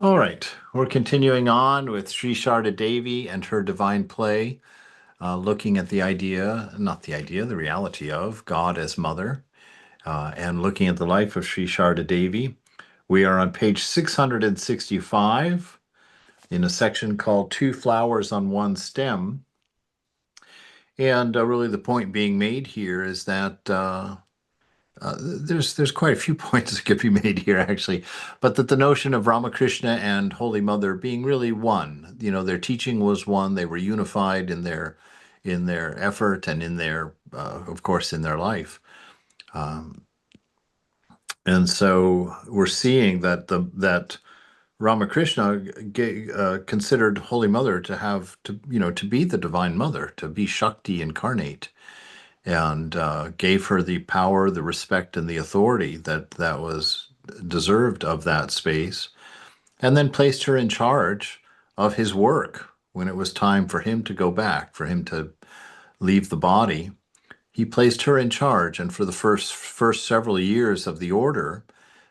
All right, we're continuing on with Sri Sarada Devi and her divine play, looking at the reality of God as mother, and looking at the life of Sri Sarada Devi. We are on page 665 in a section called Two Flowers on One Stem. And really the point being made here is that there's quite a few points that could be made here actually, but that the notion of Ramakrishna and Holy Mother being really one, their teaching was one. They were unified in their effort and in their, of course, in their life. Um, and so we're seeing that Ramakrishna considered Holy Mother to be the Divine Mother, to be Shakti incarnate, and gave her the power, the respect, and the authority that was deserved of that space, and then placed her in charge of his work when it was time for him to go back, for him to leave the body. He placed her in charge, and for the first several years of the order,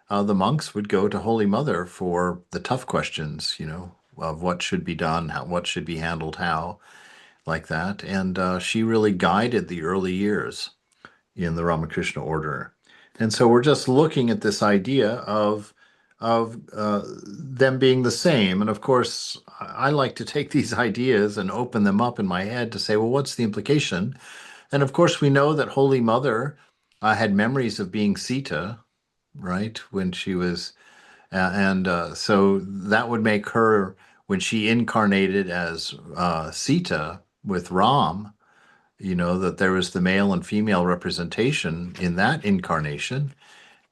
the monks would go to Holy Mother for the tough questions, of what should be done, what should be handled, how, like that. And she really guided the early years in the Ramakrishna order. And so we're just looking at this idea of them being the same. And of course, I like to take these ideas and open them up in my head to say, well, what's the implication? And of course, we know that Holy Mother had memories of being Sita, right, when she was, and so that would make her, when she incarnated as Sita with Ram, that there was the male and female representation in that incarnation.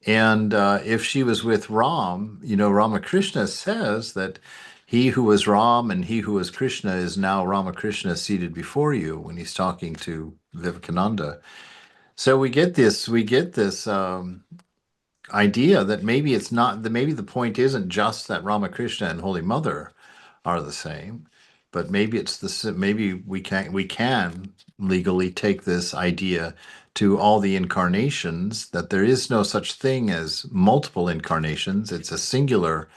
And if she was with Ram, Ramakrishna says that he who was Ram and he who was Krishna is now Ramakrishna seated before you when he's talking to Vivekananda. So we get this idea that maybe it's not that maybe the point isn't just that Ramakrishna and Holy Mother are the same, but maybe we can legally take this idea to all the incarnations, that there is no such thing as multiple incarnations. It's a singular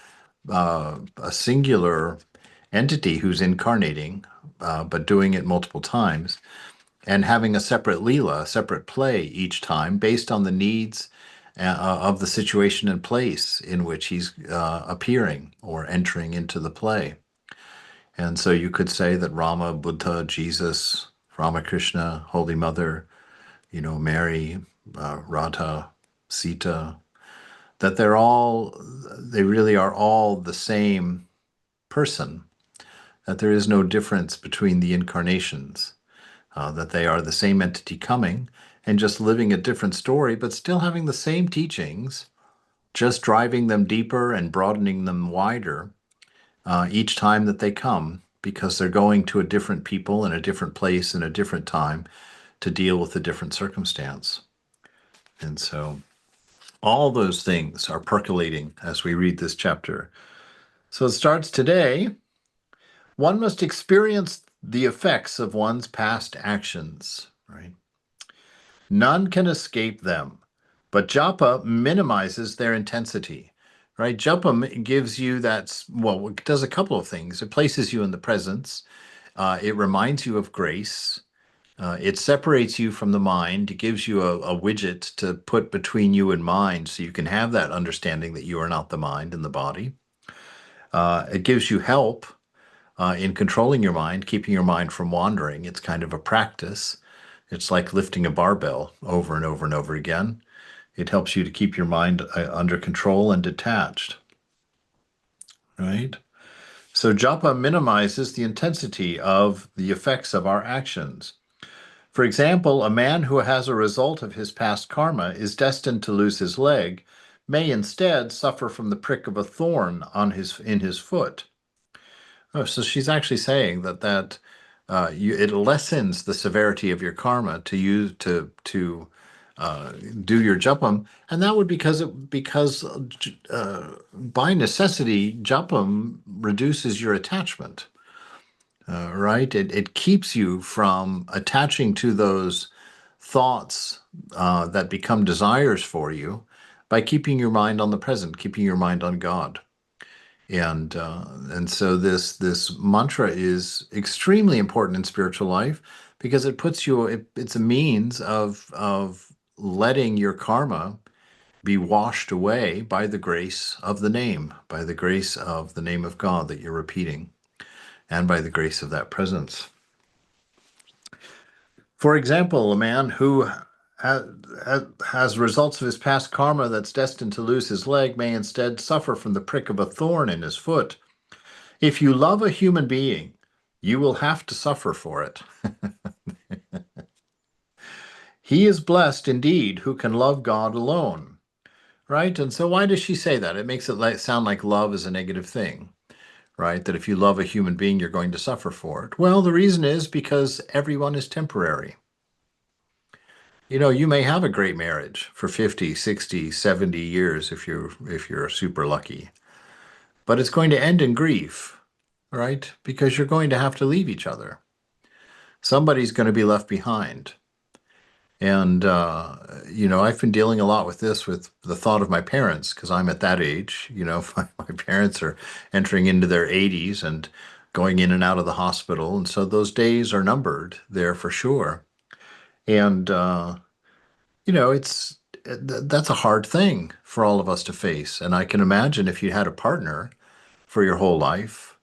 entity who's incarnating, but doing it multiple times and having a separate Leela, a separate play each time based on the needs of the situation and place in which he's appearing or entering into the play. And so you could say that Rama, Buddha, Jesus, Ramakrishna, Holy Mother, Mary, Radha, Sita, that they really are all the same person, that there is no difference between the incarnations, that they are the same entity coming and just living a different story, but still having the same teachings, just driving them deeper and broadening them wider each time that they come, because they're going to a different people in a different place in a different time to deal with a different circumstance. And so all those things are percolating as we read this chapter. So it starts today. One must experience the effects of one's past actions, right? None can escape them, but japa minimizes their intensity, right? Japa gives you it does a couple of things. It places you in the presence. It reminds you of grace. It separates you from the mind. It gives you a widget to put between you and mind so you can have that understanding that you are not the mind and the body. It gives you help in controlling your mind, keeping your mind from wandering. It's kind of a practice. It's like lifting a barbell over and over and over again. It helps you to keep your mind under control and detached, right? So japa minimizes the intensity of the effects of our actions. For example, a man who has a result of his past karma is destined to lose his leg, may instead suffer from the prick of a thorn in his foot. Oh, so she's actually saying it lessens the severity of your karma to use to do your japam, and that would because by necessity japam reduces your attachment, right? It keeps you from attaching to those thoughts that become desires for you by keeping your mind on the present, keeping your mind on God. And so this mantra is extremely important in spiritual life because it puts you it's a means of letting your karma be washed away by the grace of the name, by the grace of the name of God that you're repeating, and by the grace of that presence. For example, a man who has results of his past karma that's destined to lose his leg may instead suffer from the prick of a thorn in his foot. If you love a human being, you will have to suffer for it. He is blessed indeed who can love God alone, right? And so why does she say that? It makes it sound like love is a negative thing, right? That if you love a human being, you're going to suffer for it. Well, the reason is because everyone is temporary. You know, you may have a great marriage for 50, 60, 70 years if you're super lucky, but it's going to end in grief, right? Because you're going to have to leave each other. Somebody's going to be left behind. And, I've been dealing a lot with this, with the thought of my parents, because I'm at that age. My parents are entering into their 80s and going in and out of the hospital. And so those days are numbered there for sure. And, that's a hard thing for all of us to face. And I can imagine if you had a partner for your whole life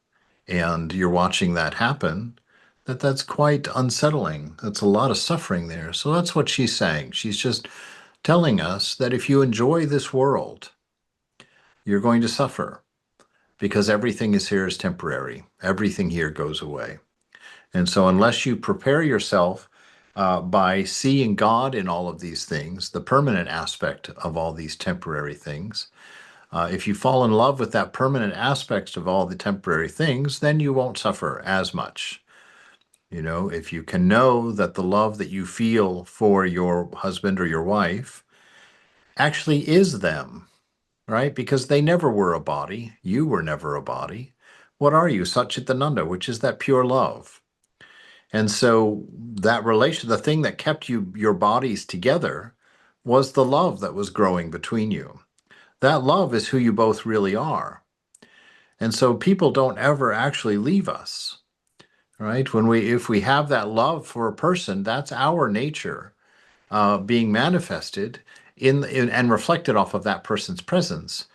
and you're watching that happen, that's quite unsettling. That's a lot of suffering there. So that's what she's saying. She's just telling us that if you enjoy this world, you're going to suffer because everything is here is temporary. Everything here goes away. And so unless you prepare yourself by seeing God in all of these things, the permanent aspect of all these temporary things, if you fall in love with that permanent aspect of all the temporary things, then you won't suffer as much. If you can know that the love that you feel for your husband or your wife actually is them, right? Because they never were a body. You were never a body. What are you? Satchitananda, which is that pure love. And so that relation, the thing that kept your bodies together was the love that was growing between you. That love is who you both really are. And so people don't ever actually leave us, right? If we have that love for a person, that's our nature being manifested in and reflected off of that person's presence.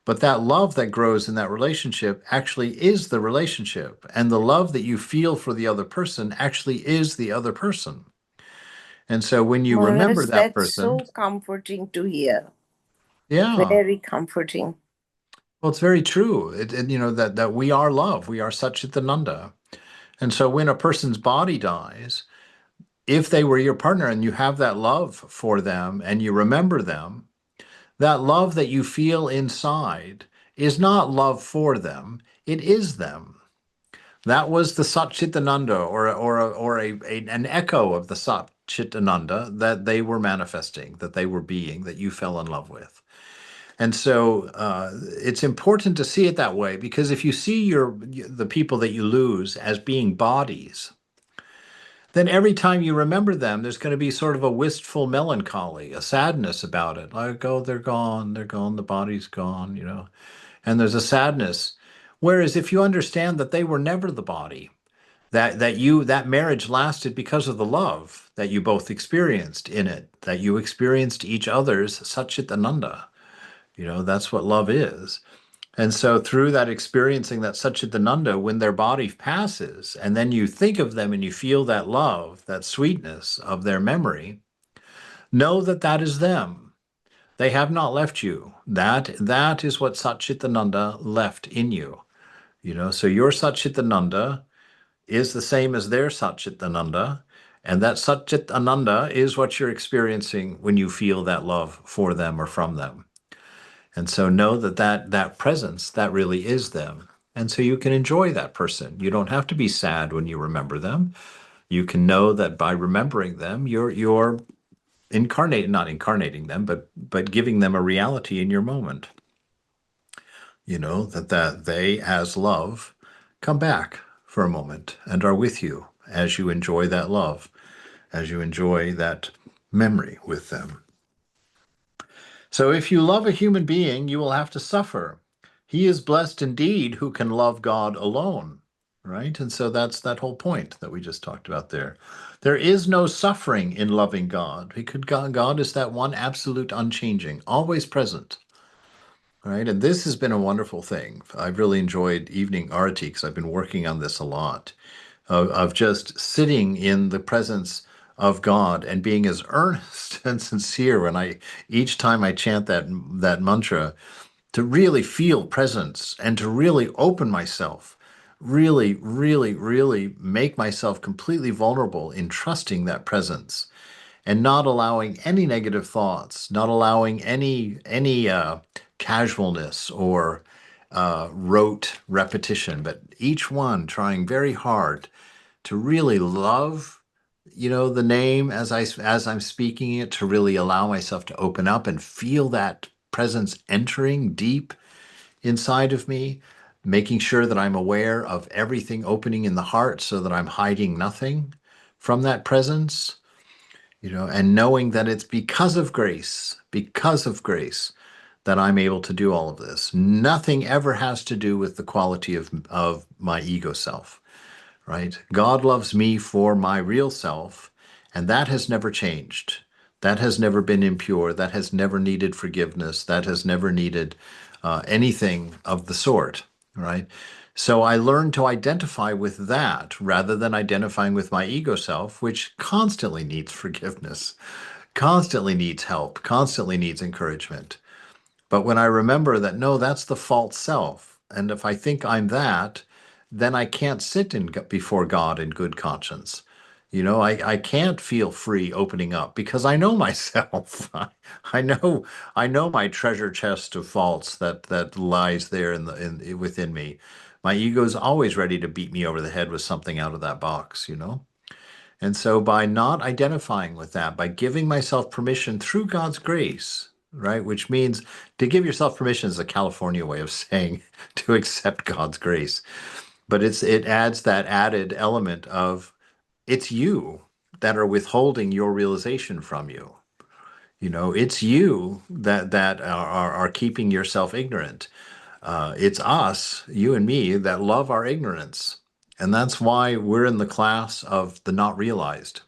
But that love that grows in that relationship actually is the relationship. And the love that you feel for the other person actually is the other person. And so when you remember Maharaj, that that's person, so comforting to hear. yeah, Very comforting. well, it's very true. That we are love. We are Satchitananda. And so when a person's body dies, if they were your partner and you have that love for them and you remember them, that love that you feel inside is not love for them, it is them. That was the Satchitananda an echo of the Satchitananda that they were manifesting, that they were being, that you fell in love with. And so it's important to see it that way because if you see the people that you lose as being bodies, then every time you remember them, there's going to be sort of a wistful melancholy, a sadness about it. Like, oh, they're gone, the body's gone. And there's a sadness. Whereas if you understand that they were never the body, that marriage lasted because of the love that you both experienced in it, that you experienced each other's Satchitananda. That's what love is. And so through that experiencing that Satchitananda, when their body passes, and then you think of them and you feel that love, that sweetness of their memory, know that that is them. They have not left you. That is what Satchitananda left in you. So your Satchitananda is the same as their Satchitananda, and that Satchitananda is what you're experiencing when you feel that love for them or from them. And so know that presence, that really is them. And so you can enjoy that person. You don't have to be sad when you remember them. You can know that by remembering them, you're not incarnating them, but giving them a reality in your moment. That they as love come back for a moment and are with you as you enjoy that love, as you enjoy that memory with them. So if you love a human being, you will have to suffer He is blessed indeed who can love God alone, right? And so that's that whole point that we just talked about there. There is no suffering in loving God because God is that one absolute unchanging, always present, right? And this has been a wonderful thing. I've really enjoyed evening arati because I've been working on this a lot of just sitting in the presence of God and being as earnest and sincere when I each time I chant that mantra to really feel presence and to really open myself, really, really, really make myself completely vulnerable in trusting that presence and not allowing any negative thoughts, not allowing any casualness or rote repetition, but each one trying very hard to really love, the name as I'm speaking it, to really allow myself to open up and feel that presence entering deep inside of me, making sure that I'm aware of everything opening in the heart so that I'm hiding nothing from that presence, and knowing that it's because of grace that I'm able to do all of this. Nothing ever has to do with the quality of my ego self, right? God loves me for my real self, and that has never changed. That has never been impure. That has never needed forgiveness. That has never needed anything of the sort, right? So I learned to identify with that rather than identifying with my ego self, which constantly needs forgiveness, constantly needs help, constantly needs encouragement. But when I remember that, no, that's the false self. And if I think I'm that, then I can't sit before God in good conscience. I can't feel free opening up because I know myself. I know I know my treasure chest of faults that lies there within me. My ego's always ready to beat me over the head with something out of that box. And so by not identifying with that, by giving myself permission through God's grace, right, which means to give yourself permission is a California way of saying to accept God's grace. But it adds that added element of it's you that are withholding your realization from you. It's you that are keeping yourself ignorant. It's us, you and me, that love our ignorance. And that's why we're in the class of the not realized.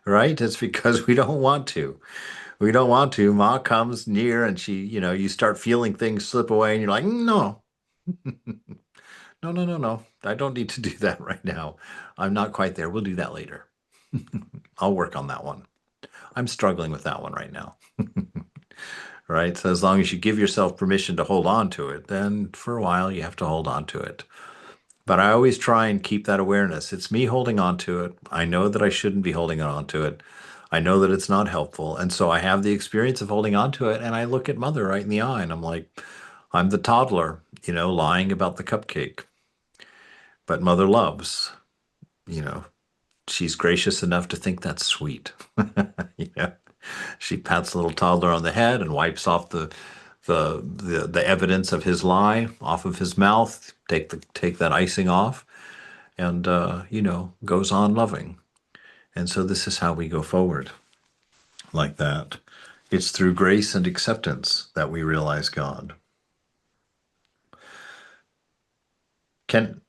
Right? It's because we don't want to. We don't want to. Ma comes near and you start feeling things slip away and you're like, no, no, no, no, no. I don't need to do that right now. I'm not quite there. We'll do that later. I'll work on that one. I'm struggling with that one right now. Right? So as long as you give yourself permission to hold on to it, then for a while you have to hold on to it. But I always try and keep that awareness. It's me holding on to it. I know that I shouldn't be holding on to it. I know that it's not helpful. And so I have the experience of holding on to it. And I look at mother right in the eye and I'm like, I'm the toddler, lying about the cupcake. But mother loves, you know, she's gracious enough to think that's sweet. Yeah. She pats the little toddler on the head and wipes off the evidence of his lie off of his mouth, take that icing off, and goes on loving. And so this is how we go forward like that. It's through grace and acceptance that we realize God. Can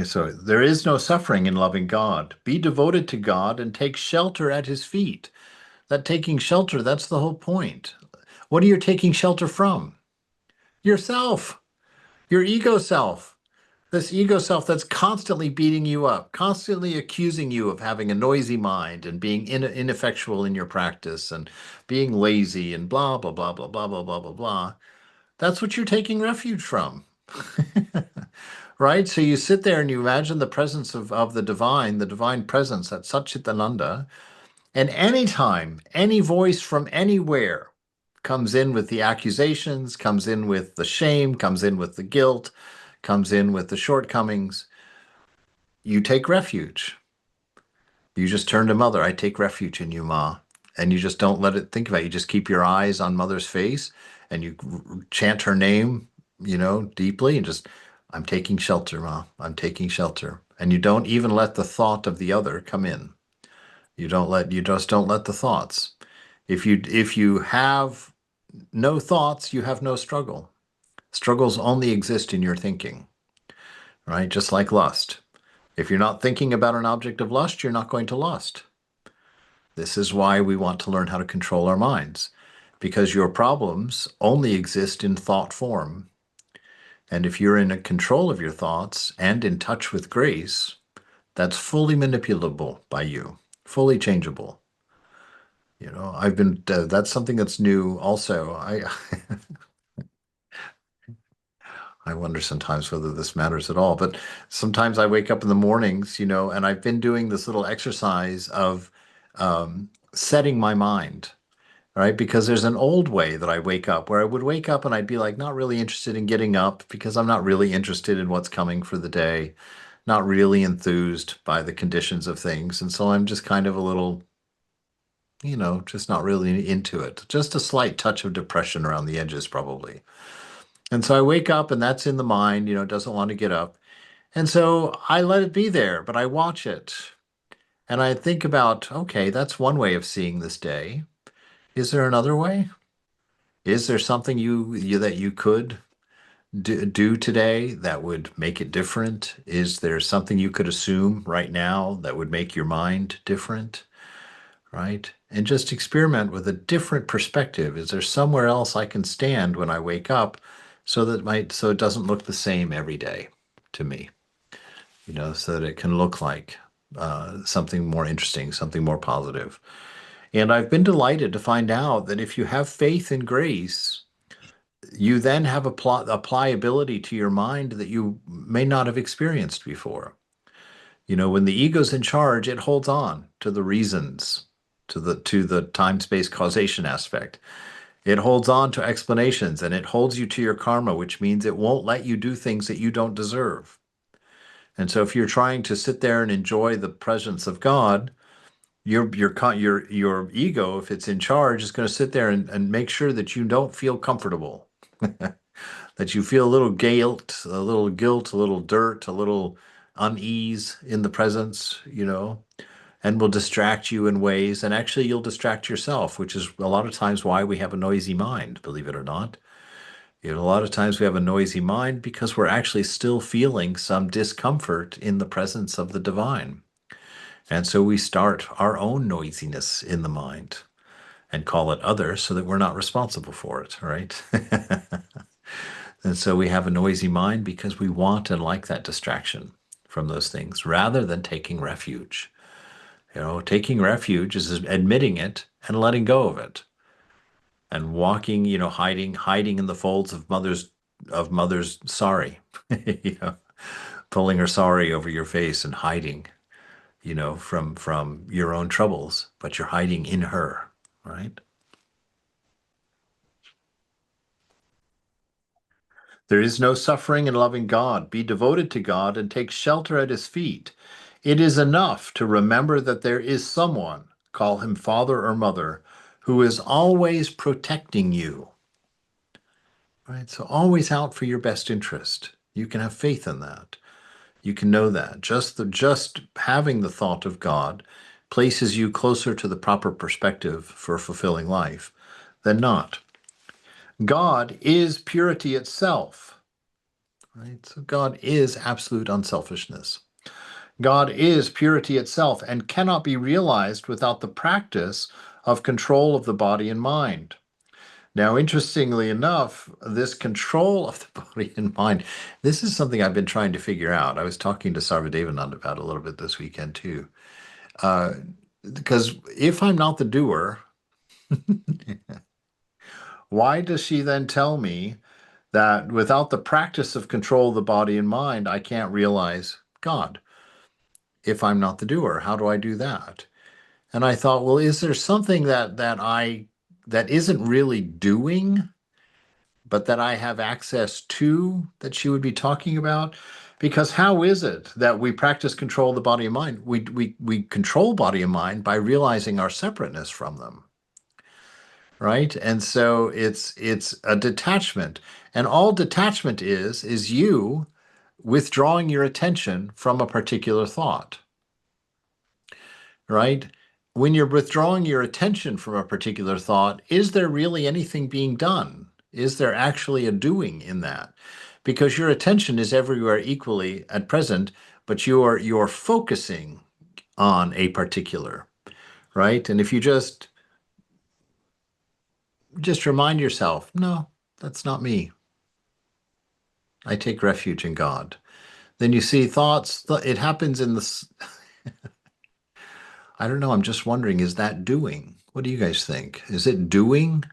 so there is no suffering in loving God. Be devoted to God and take shelter at his feet. That taking shelter, that's the whole point. What are you taking shelter from? Yourself, your ego self. This ego self that's constantly beating you up, constantly accusing you of having a noisy mind and being ineffectual in your practice and being lazy and blah, blah, blah, blah, blah, blah, blah, blah, blah. That's what you're taking refuge from. Right? So you sit there and you imagine the presence of the divine presence at Satchitananda, and anytime any voice from anywhere comes in with the accusations, comes in with the shame, comes in with the guilt, comes in with the shortcomings, you take refuge. You just turn to mother. I take refuge in you, Ma. And you just don't let it think about it. You just keep your eyes on mother's face and you chant her name, deeply and just, I'm taking shelter, Ma. I'm taking shelter. And you don't even let the thought of the other come in. You just don't let the thoughts. If you have no thoughts, you have no struggle. Struggles only exist in your thinking, right? Just like lust. If you're not thinking about an object of lust, you're not going to lust. This is why we want to learn how to control our minds, because your problems only exist in thought form. And if you're in control of your thoughts and in touch with grace, that's fully manipulable by you, fully changeable. I've been, that's something that's new also. I wonder sometimes whether this matters at all, but sometimes I wake up in the mornings, and I've been doing this little exercise of setting my mind, right? Because there's an old way that I wake up where I would wake up and I'd be like, not really interested in getting up because I'm not really interested in what's coming for the day, not really enthused by the conditions of things. And so I'm just kind of a little, just not really into it. Just a slight touch of depression around the edges, probably. And so I wake up and that's in the mind, doesn't want to get up. And so I let it be there, but I watch it and I think about, okay, that's one way of seeing this day. Is there another way? Is there something that you could do today that would make it different? Is there something you could assume right now that would make your mind different? Right? And just experiment with a different perspective. Is there somewhere else I can stand when I wake up so it doesn't look the same every day to me, so that it can look like something more interesting, something more positive. And I've been delighted to find out that if you have faith in grace, you then have a pliability to your mind that you may not have experienced before. When the ego's in charge, it holds on to the reasons, to the time-space causation aspect. It holds on to explanations and it holds you to your karma, which means it won't let you do things that you don't deserve. And so if you're trying to sit there and enjoy the presence of God, your ego, if it's in charge, is going to sit there and make sure that you don't feel comfortable, that you feel a little dirt, a little unease in the presence, and will distract you in ways. And actually, you'll distract yourself, which is a lot of times why we have a noisy mind, believe it or not. A lot of times we have a noisy mind because we're actually still feeling some discomfort in the presence of the divine. And so we start our own noisiness in the mind and call it other so that we're not responsible for it, right? And so we have a noisy mind because we want and like that distraction from those things rather than taking refuge. Taking refuge is admitting it and letting go of it and walking, hiding in the folds of mother's sari, you know, pulling her sari over your face and hiding, from your own troubles, but you're hiding in her, right? There is no suffering in loving God. Be devoted to God and take shelter at his feet. It is enough to remember that there is someone, call him father or mother, who is always protecting you. Right? So always out for your best interest. You can have faith in that. You can know that. Just having the thought of God places you closer to the proper perspective for fulfilling life than not. God is purity itself. Right? So God is absolute unselfishness. God is purity itself and cannot be realized without the practice of control of the body and mind. Now, interestingly enough, this control of the body and mind, this is something I've been trying to figure out. I was talking to Sarvadevanand about it a little bit this weekend too. Uh, because if I'm not the doer, why does she then tell me that without the practice of control of the body and mind, I can't realize God? If I'm not the doer, how do I do that? And I thought, well, is there something that isn't really doing, but that I have access to that she would be talking about? Because how is it that we practice control of the body and mind? We control body and mind by realizing our separateness from them, right? And so it's a detachment. And all detachment is you withdrawing your attention from a particular thought, right? When you're withdrawing your attention from a particular thought, is there really anything being done? Is there actually a doing in that? Because your attention is everywhere equally at present, but you're focusing on a particular, right? And if you just remind yourself, no, that's not me. I take refuge in God. Then you see thoughts, it happens in this. I don't know. I'm just wondering, is that doing? What do you guys think? Is it doing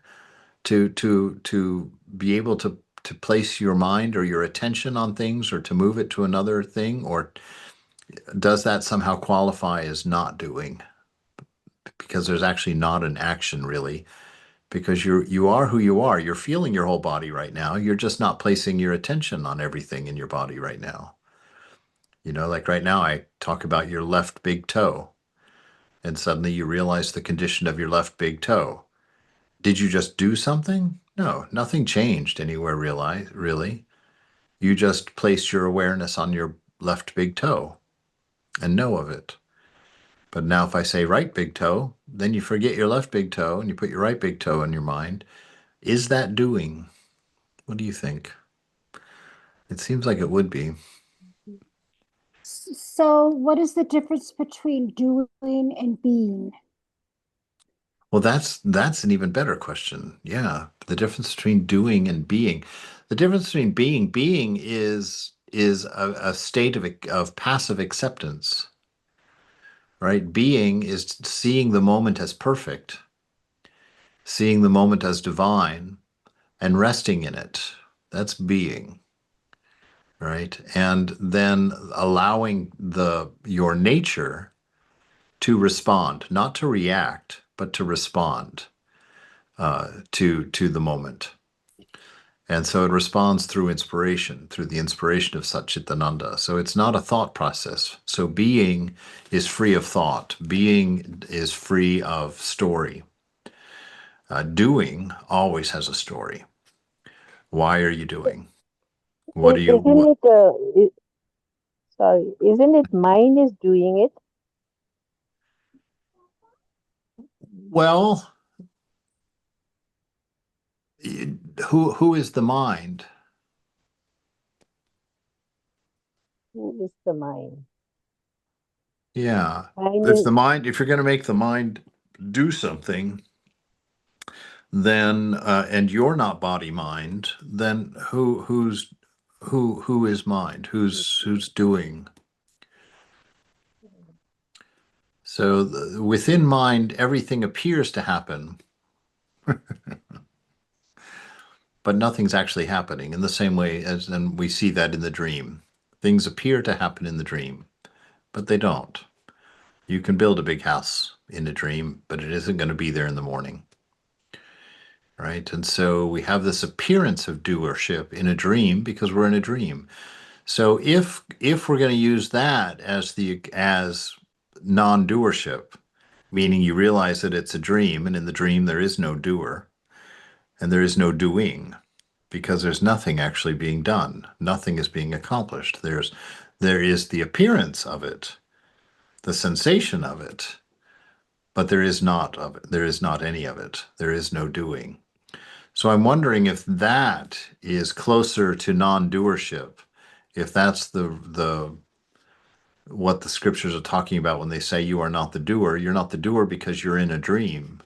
to be able to place your mind or your attention on things or to move it to another thing? Or does that somehow qualify as not doing? Because there's actually not an action really, because you are who you are. You're feeling your whole body right now. You're just not placing your attention on everything in your body right now. Like right now, I talk about your left big toe, and suddenly you realize the condition of your left big toe. Did you just do something? No, nothing changed anywhere, really. You just placed your awareness on your left big toe and know of it. But now, if I say right big toe, then you forget your left big toe and you put your right big toe in your mind. Is that doing? What do you think? It seems like it would be. So, what is the difference between doing and being? Well, that's an even better question. Yeah, the difference between doing and being. The difference between being is a state of passive acceptance, right? Being is seeing the moment as perfect, seeing the moment as divine, and resting in it. That's being, right? And then allowing your nature to respond, not to react, but to respond to the moment. And so it responds through inspiration, through the inspiration of Satchitananda. So it's not a thought process. So being is free of thought. Being is free of story. Doing always has a story. Why are you doing? What are you? Isn't it, sorry, isn't it mind is doing it? Well, who is the mind? Who is the mind? Yeah. Mind is, If you're going to make the mind do something, then and you're not body mind, then who is mind? Who's doing? So within mind, everything appears to happen, but nothing's actually happening. In the same way as, and we see that in the dream, things appear to happen in the dream, but they don't. You can build a big house in a dream, but it isn't going to be there in the morning. Right? And so we have this appearance of doership in a dream because we're in a dream. So if we're going to use that as non-doership, meaning you realize that it's a dream, and in the dream there is no doer and there is no doing because there's nothing actually being done. Nothing is being accomplished. There is the appearance of it, the sensation of it, but there is not of it. There is not any of it. There is no doing. So I'm wondering if that is closer to non-doership, if that's the what the scriptures are talking about when they say you are not the doer. You're not the doer because you're in a dream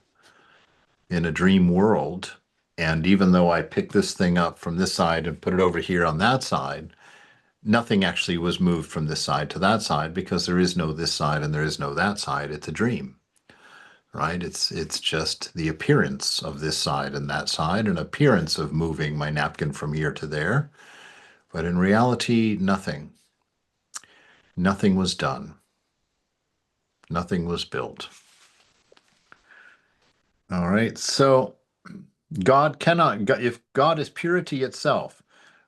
world. And even though I pick this thing up from this side and put it over here on that side, nothing actually was moved from this side to that side because there is no this side and there is no that side. It's a dream, right? It's just the appearance of this side and that side, an appearance of moving my napkin from here to there. But in reality, nothing. Nothing was done. Nothing was built. All right. So God cannot, if God is purity itself,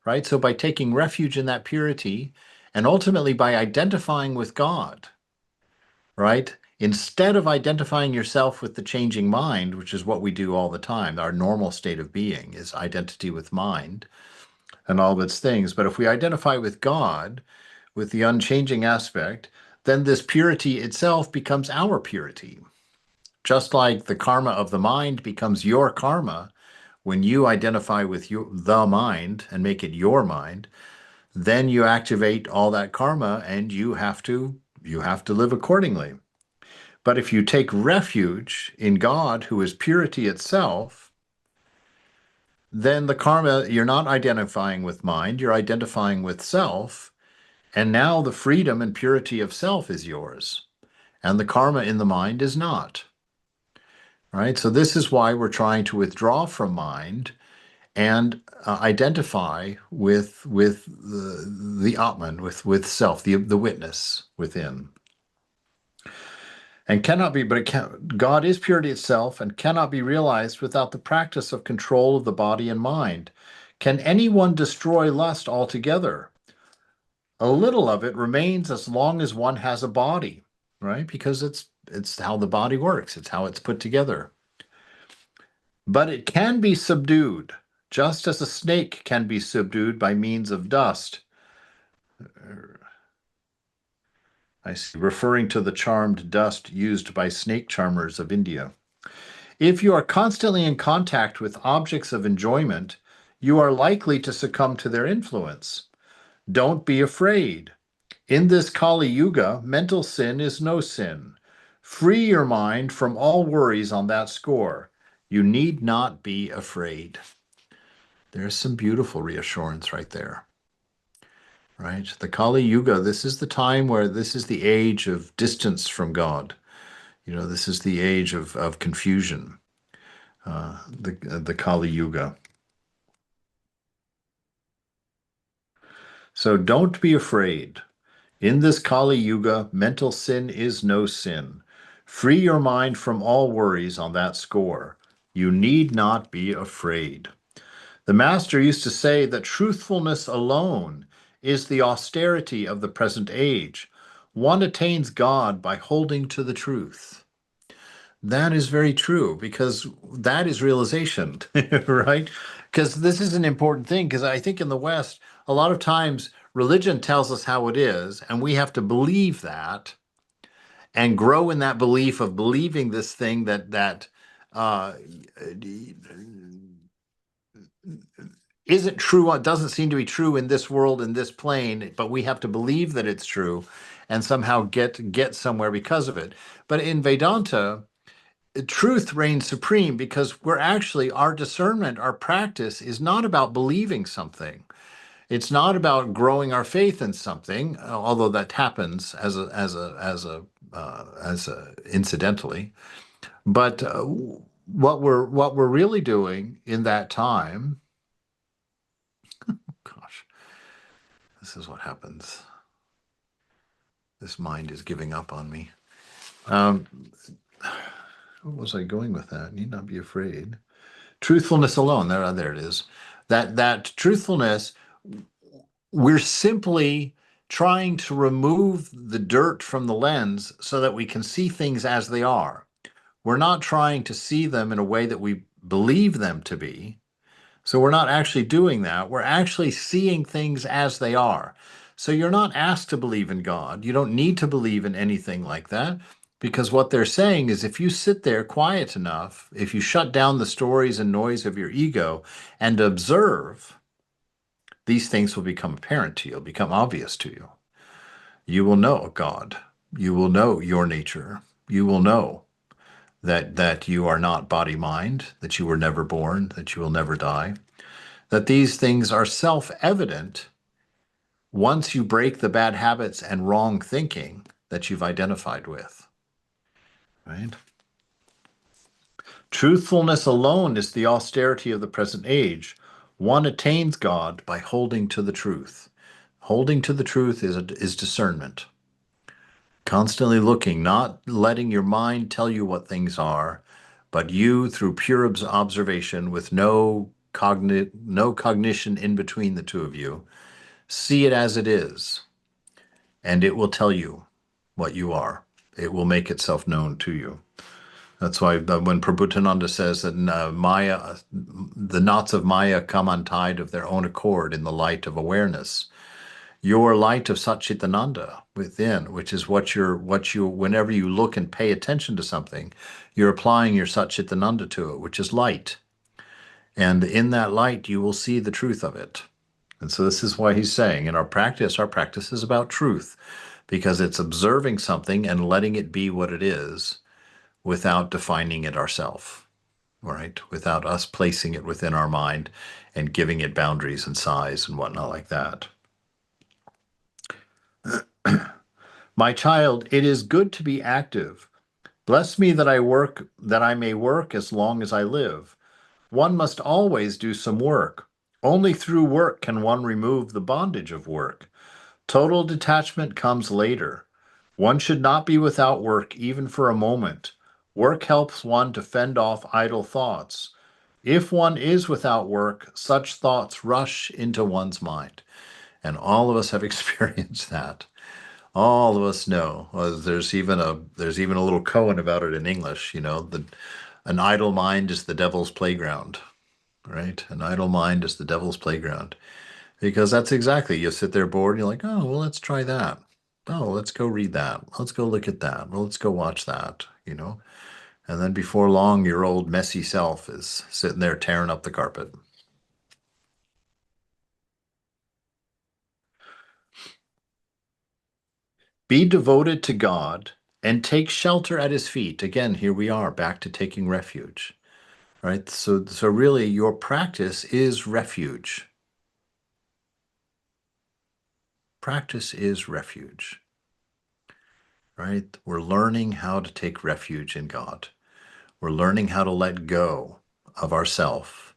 right? So by taking refuge in that purity and ultimately by identifying with God, right? Instead of identifying yourself with the changing mind, which is what we do all the time, our normal state of being is identity with mind and all of its things. But if we identify with God, with the unchanging aspect, then this purity itself becomes our purity. Just like the karma of the mind becomes your karma when you identify with the mind and make it your mind, then you activate all that karma and you have to live accordingly. But if you take refuge in God, who is purity itself, then the karma, you're not identifying with mind, you're identifying with self. And now the freedom and purity of self is yours. And the karma in the mind is not. Right? So this is why we're trying to withdraw from mind and identify with the Atman, with self, the witness within. And cannot be, but it can, God is purity itself and cannot be realized without the practice of control of the body and mind. Can anyone destroy lust altogether? A little of it remains as long as one has a body, right? Because it's how the body works. It's how it's put together. But it can be subdued, just as a snake can be subdued by means of dust. I see, referring to the charmed dust used by snake charmers of India. If you are constantly in contact with objects of enjoyment, you are likely to succumb to their influence. Don't be afraid. In this Kali Yuga, mental sin is no sin. Free your mind from all worries on that score. You need not be afraid. There's some beautiful reassurance right there. Right? The Kali Yuga, this is the time where this is the age of distance from God. This is the age of confusion, the Kali Yuga. So don't be afraid. In this Kali Yuga, mental sin is no sin. Free your mind from all worries on that score. You need not be afraid. The Master used to say that truthfulness alone is the austerity of the present age. One attains God by holding to the truth. That is very true, because that is realization, right? Because this is an important thing, because I think in the West, a lot of times religion tells us how it is, and we have to believe that and grow in that belief of believing this thing that isn't true, it doesn't seem to be true in this world, in this plane, but we have to believe that it's true and somehow get somewhere because of it. But in Vedanta, truth reigns supreme, because we're actually, our discernment, our practice is not about believing something. It's not about growing our faith in something, although that happens as a incidentally. But what we're really doing in that time, gosh, this is what happens. This mind is giving up on me. Where was I going with that? Need not be afraid. Truthfulness alone. There it is. That truthfulness, we're simply trying to remove the dirt from the lens so that we can see things as they are. We're not trying to see them in a way that we believe them to be. So we're not actually doing that. We're actually seeing things as they are. So you're not asked to believe in God. You don't need to believe in anything like that, because what they're saying is, if you sit there quiet enough, if you shut down the stories and noise of your ego and observe, these things will become apparent to you, become obvious to you. You will know God. You will know your nature. You will know that you are not body-mind, that you were never born, that you will never die, that these things are self-evident once you break the bad habits and wrong thinking that you've identified with, right? Truthfulness alone is the austerity of the present age. One attains God by holding to the truth. Holding to the truth is discernment. Constantly looking, not letting your mind tell you what things are, but you, through pure observation with no cognition in between the two of you, see it as it is, and it will tell you what you are. It will make itself known to you. That's why when Prabhupada says that Maya, the knots of Maya come untied of their own accord in the light of awareness. Your light of Satchitananda within, which is what you, whenever you look and pay attention to something, you're applying your Satchitananda to it, which is light. And in that light, you will see the truth of it. And so this is why he's saying in our practice is about truth, because it's observing something and letting it be what it is without defining it ourselves, right? Without us placing it within our mind and giving it boundaries and size and whatnot like that. My child, it is good to be active. Bless me that I may work as long as I live. One must always do some work. Only through work can one remove the bondage of work. Total detachment comes later. One should not be without work even for a moment. Work helps one to fend off idle thoughts. If one is without work, such thoughts rush into one's mind. And all of us have experienced that. All of us know. There's even a little koan about it in English. An idle mind is the devil's playground, right? An idle mind is the devil's playground. Because that's exactly, you sit there bored and you're like, oh, well, let's try that. Oh, let's go read that. Let's go look at that. Well, let's go watch that. And then before long, your old messy self is sitting there tearing up the carpet. Be devoted to God and take shelter at his feet. Again, here we are back to taking refuge, right? So really your practice is refuge. Practice is refuge, right? We're learning how to take refuge in God. We're learning how to let go of ourself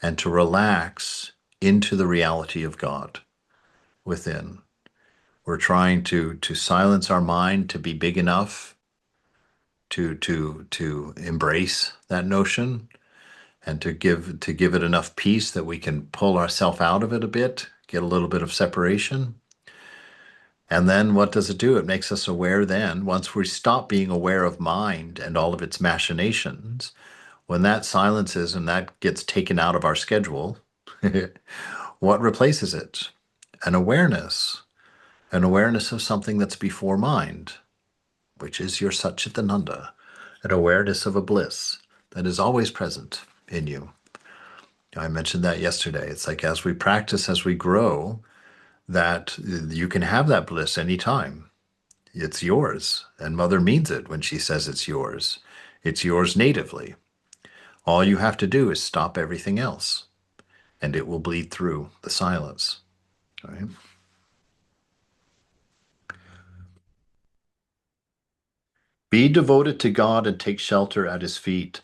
and to relax into the reality of God within. We're trying to silence our mind to be big enough to embrace that notion and to give it enough peace that we can pull ourselves out of it a bit, get a little bit of separation. And then what does it do? It makes us aware then, once we stop being aware of mind and all of its machinations, when that silences and that gets taken out of our schedule, what replaces it? An awareness of something that's before mind, which is your Satchitananda, an awareness of a bliss that is always present in you. I mentioned that yesterday. It's like as we practice, as we grow, that you can have that bliss anytime. It's yours. And Mother means it when she says it's yours. It's yours natively. All you have to do is stop everything else, and it will bleed through the silence. Right? Be devoted to God and take shelter at his feet.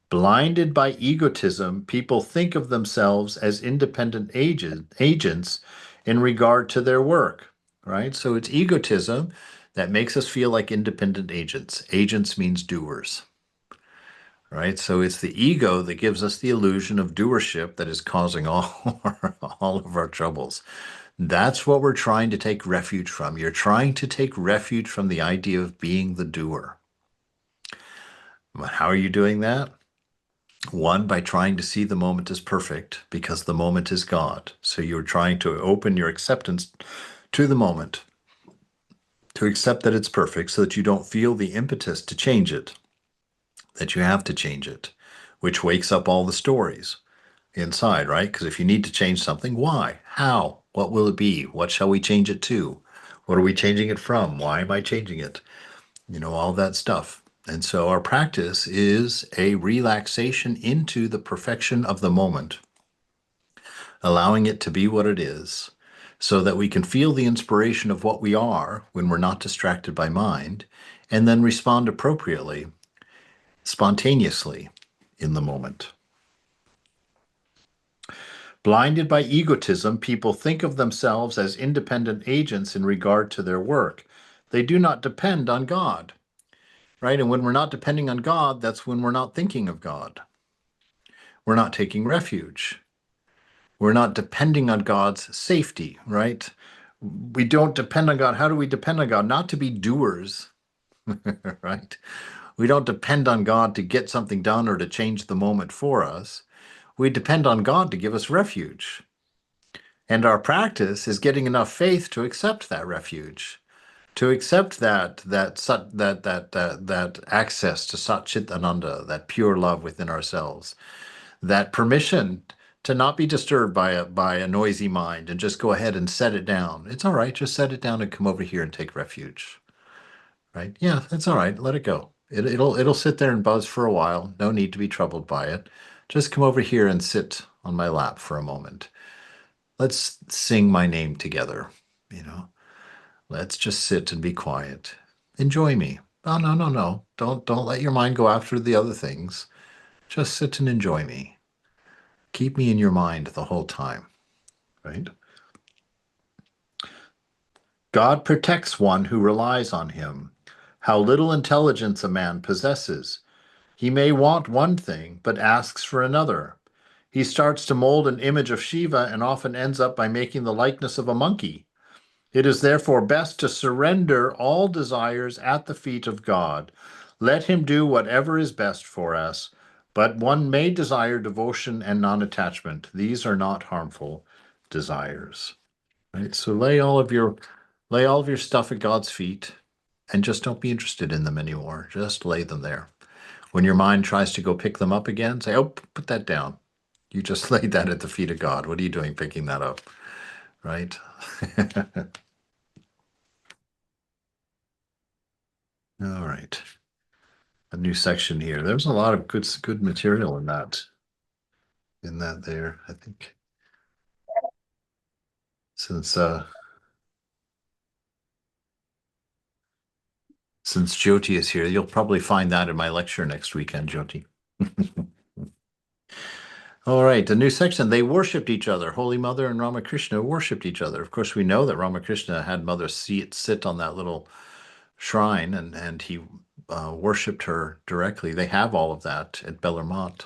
Blinded by egotism, people think of themselves as independent agents in regard to their work, right? So it's egotism that makes us feel like independent agents. Agents means doers, right? So it's the ego that gives us the illusion of doership that is causing all of our troubles. That's what we're trying to take refuge from. You're trying to take refuge from the idea of being the doer. But how are you doing that? One, by trying to see the moment as perfect, because the moment is God. So you're trying to open your acceptance to the moment, to accept that it's perfect so that you don't feel the impetus to change it, that you have to change it, which wakes up all the stories inside, right? Because if you need to change something, why? How? What will it be? What shall we change it to? What are we changing it from? Why am I changing it? All that stuff. And so our practice is a relaxation into the perfection of the moment, allowing it to be what it is, so that we can feel the inspiration of what we are when we're not distracted by mind, and then respond appropriately, spontaneously in the moment. Blinded by egotism, people think of themselves as independent agents in regard to their work. They do not depend on God, right? And when we're not depending on God, that's when we're not thinking of God. We're not taking refuge. We're not depending on God's safety, right? We don't depend on God. How do we depend on God? Not to be doers, right? We don't depend on God to get something done or to change the moment for us. We depend on God to give us refuge. And our practice is getting enough faith to accept that refuge, to accept that access to Satchit Ananda, that pure love within ourselves, that permission to not be disturbed by a noisy mind and just go ahead and set it down. It's all right. Just set it down and come over here and take refuge. Right? Yeah, that's all right. Let it go. It'll sit there and buzz for a while. No need to be troubled by it. Just come over here and sit on my lap for a moment. Let's sing my name together. You know, let's just sit and be quiet. Enjoy me. Oh, no, no, no. Don't let your mind go after the other things. Just sit and enjoy me. Keep me in your mind the whole time, right? God protects one who relies on him. How little intelligence a man possesses. He may want one thing, but asks for another. He starts to mold an image of Shiva and often ends up by making the likeness of a monkey. It is therefore best to surrender all desires at the feet of God. Let him do whatever is best for us, but one may desire devotion and non-attachment. These are not harmful desires. Right? So lay all of your stuff at God's feet and just don't be interested in them anymore. Just lay them there. When your mind tries to go pick them up again, say, oh, put that down. You just laid that at the feet of God. What are you doing picking that up? Right? All right. A new section here. There's a lot of good material in that there, I think. Since Jyoti is here, you'll probably find that in my lecture next weekend, Jyoti. All right, a new section. They worshipped each other. Holy Mother and Ramakrishna worshipped each other. Of course, we know that Ramakrishna had Mother sit on that little shrine, and he worshipped her directly. They have all of that at Bellarmont.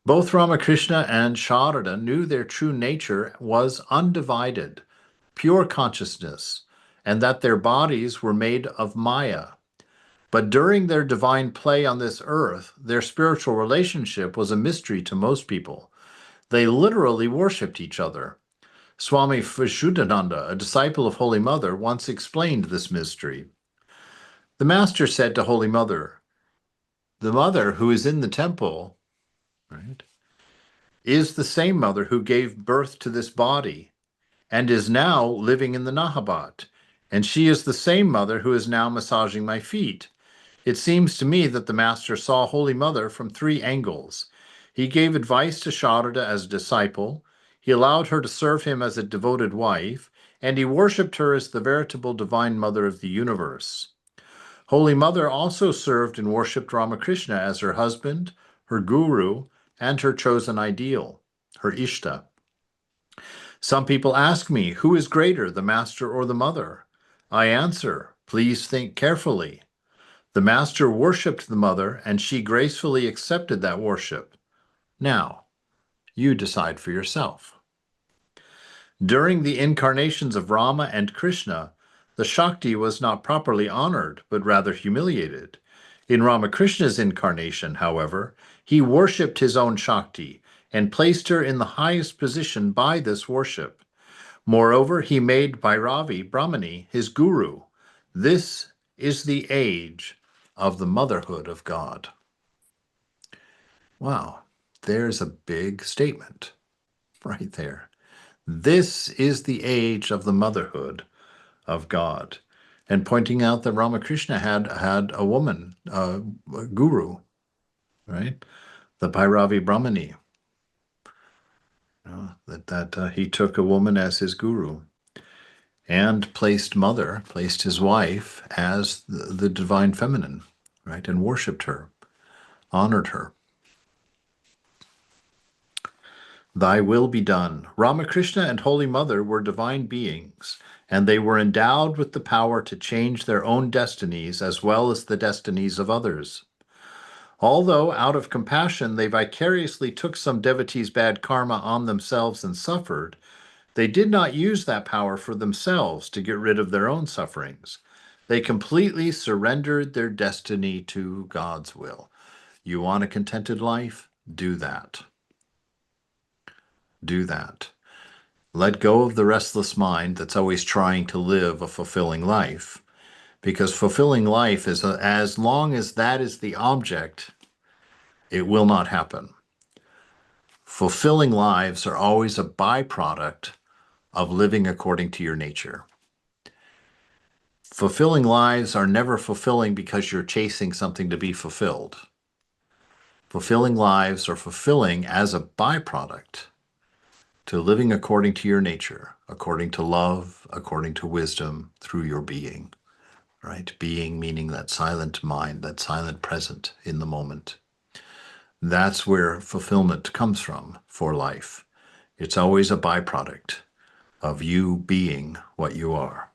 Both Ramakrishna and Sarada knew their true nature was undivided, pure consciousness, and that their bodies were made of Maya. But during their divine play on this earth, their spiritual relationship was a mystery to most people. They literally worshipped each other. Swami Vishuddhananda, a disciple of Holy Mother, once explained this mystery. The Master said to Holy Mother, the Mother who is in the temple, right, is the same Mother who gave birth to this body and is now living in the Nahabat. And she is the same Mother who is now massaging my feet. It seems to me that the Master saw Holy Mother from 3 angles. He gave advice to Sarada as a disciple, he allowed her to serve him as a devoted wife, and he worshipped her as the veritable Divine Mother of the universe. Holy Mother also served and worshipped Ramakrishna as her husband, her guru, and her chosen ideal, her Ishta. Some people ask me, who is greater, the Master or the Mother? I answer, please think carefully. The Master worshipped the Mother, and she gracefully accepted that worship. Now, you decide for yourself. During the incarnations of Rama and Krishna, the Shakti was not properly honored, but rather humiliated. In Ramakrishna's incarnation, however, he worshipped his own Shakti and placed her in the highest position by this worship. Moreover, he made Bhairavi Brahmani his guru. This is the age of the motherhood of God. Wow, there's a big statement right there. This is the age of the motherhood of God. And pointing out that Ramakrishna had a woman, a guru, right? The Bhairavi Brahmani. That he took a woman as his guru and placed his wife as the divine feminine, right? And worshipped her, honored her. Thy will be done. Ramakrishna and Holy Mother were divine beings, and they were endowed with the power to change their own destinies as well as the destinies of others. Although, out of compassion, they vicariously took some devotees' bad karma on themselves and suffered, they did not use that power for themselves to get rid of their own sufferings. They completely surrendered their destiny to God's will. You want a contented life? Do that. Do that. Let go of the restless mind that's always trying to live a fulfilling life, because fulfilling life is as long as that is the object, it will not happen. Fulfilling lives are always a byproduct of living according to your nature. Fulfilling lives are never fulfilling because you're chasing something to be fulfilled. Fulfilling lives are fulfilling as a byproduct to living according to your nature, according to love, according to wisdom, through your being, right? Being meaning that silent mind, that silent present in the moment. That's where fulfillment comes from for life. It's always a byproduct of you being what you are.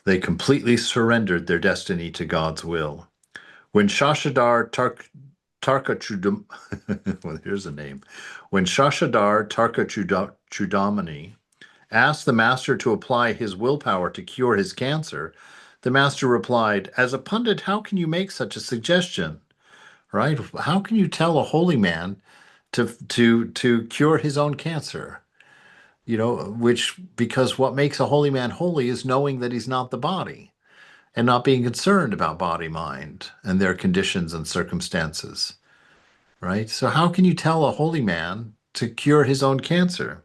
They completely surrendered their destiny to God's will. When Shashadar Tarkachudam, well, here's a name. When Shashadar Tarkachudamani asked the master to apply his willpower to cure his cancer, the master replied, "As a pundit, how can you make such a suggestion? Right? How can you tell a holy man to cure his own cancer? You know, which because what makes a holy man holy is knowing that he's not the body and not being concerned about body, mind, and their conditions and circumstances, right? So how can you tell a holy man to cure his own cancer?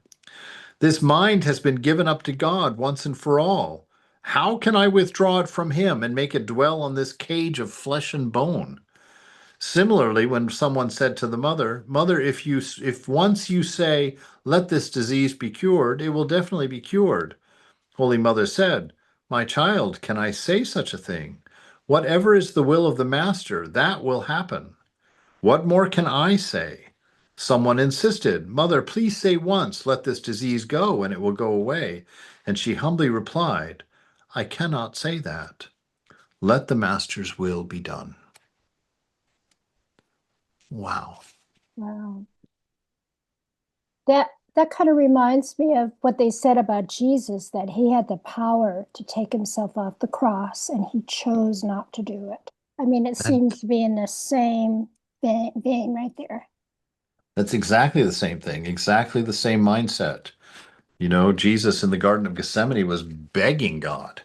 This mind has been given up to God once and for all. How can I withdraw it from him and make it dwell on this cage of flesh and bone?" Similarly, when someone said to the mother, "Mother, if once you say, 'Let this disease be cured,' it will definitely be cured." Holy Mother said, "My child, can I say such a thing? Whatever is the will of the Master, that will happen. What more can I say?" Someone insisted, "Mother, please say once, 'Let this disease go,' and it will go away." And she humbly replied, "I cannot say that. Let the Master's will be done." Wow. Wow. That kind of reminds me of what they said about Jesus, that he had the power to take himself off the cross and he chose not to do it. I mean, it seems to be in the same vein right there. That's exactly the same thing, exactly the same mindset. You know, Jesus in the Garden of Gethsemane was begging God,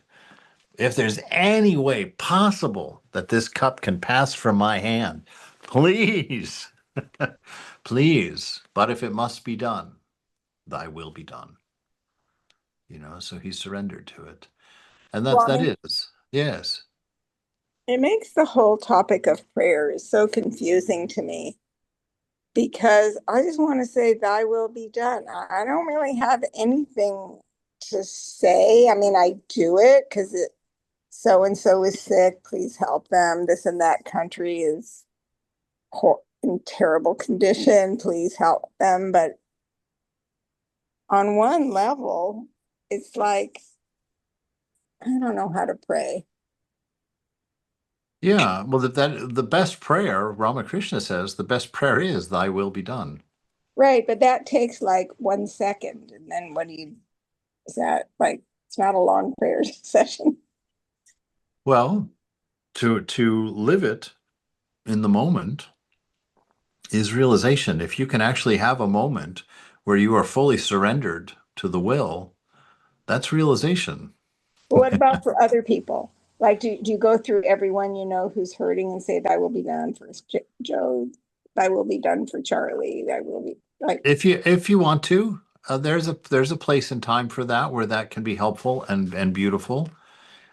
if there's any way possible that this cup can pass from my hand, please, please. But if it must be done, thy will be done. You know, so he surrendered to it. And that Ronnie, is, yes. it makes the whole topic of prayer so confusing to me because I just want to say, "Thy will be done." I don't really have anything to say. I mean, I do it because so and so is sick. Please help them. This and that country is in terrible condition. Please help them. But on one level, it's like, I don't know how to pray. Yeah, well, the best prayer, Ramakrishna says, the best prayer is thy will be done. Right, but that takes like 1 second. And then is that like, it's not a long prayer session. Well, to live it in the moment is realization. If you can actually have a moment where you are fully surrendered to the will, that's realization. But what about for other people? Like, do you go through everyone you know who's hurting and say, "Thy will be done for Joe, thy will be done for Charlie, thy will be," like, If you want to, there's a place and time for that where that can be helpful and beautiful.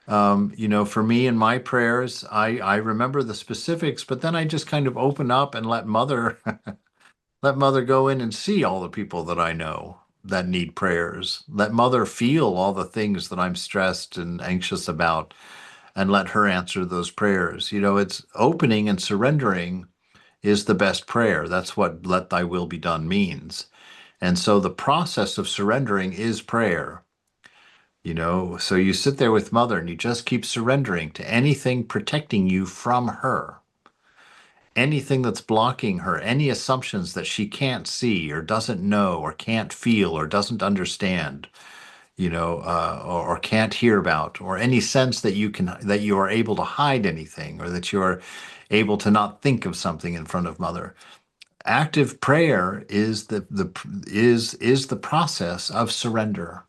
You know, for me in my prayers, I remember the specifics, but then I just kind of open up and let Mother let Mother go in and see all the people that I know that need prayers. Let Mother feel all the things that I'm stressed and anxious about, and let her answer those prayers. You know, it's opening and surrendering is the best prayer. That's what "let thy will be done" means. And so the process of surrendering is prayer. You know, so you sit there with Mother and you just keep surrendering to anything protecting you from her, anything that's blocking her, any assumptions that she can't see or doesn't know or can't feel or doesn't understand, you know, or can't hear about, or any sense that you are able to hide anything, or that you are able to not think of something in front of Mother. Active prayer is the process of surrender,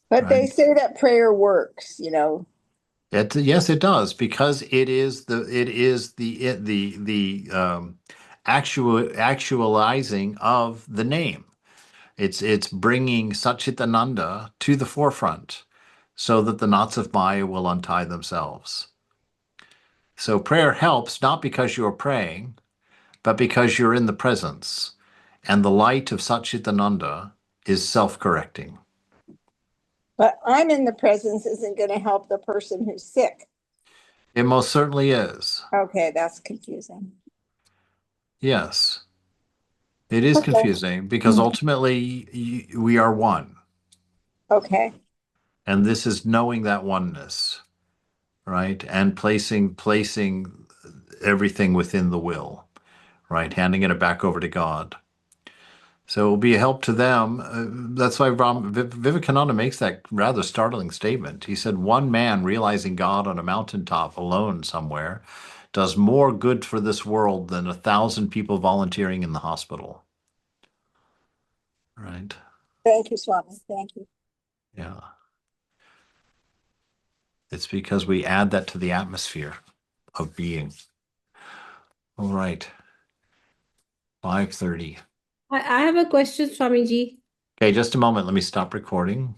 but they right? say that prayer works. Yes, it does, because it is the actualizing of the name. It's bringing Satchitananda to the forefront so that the knots of Maya will untie themselves. So prayer helps not because you're praying, but because you're in the presence, and the light of Satchitananda is self-correcting. But I'm in the presence isn't going to help the person who's sick. It most certainly is. Okay, that's confusing. Yes. It is Okay. confusing because ultimately we are one. Okay. And this is knowing that oneness, right? And placing everything within the will, right? Handing it back over to God. So it will be a help to them. That's why Vivekananda makes that rather startling statement. He said, one man realizing God on a mountaintop alone somewhere does more good for this world than 1,000 people volunteering in the hospital. Right? Thank you, Swami. Thank you. Yeah. It's because we add that to the atmosphere of being. All right. 5:30. I have a question, Swamiji. Okay, just a moment. Let me stop recording.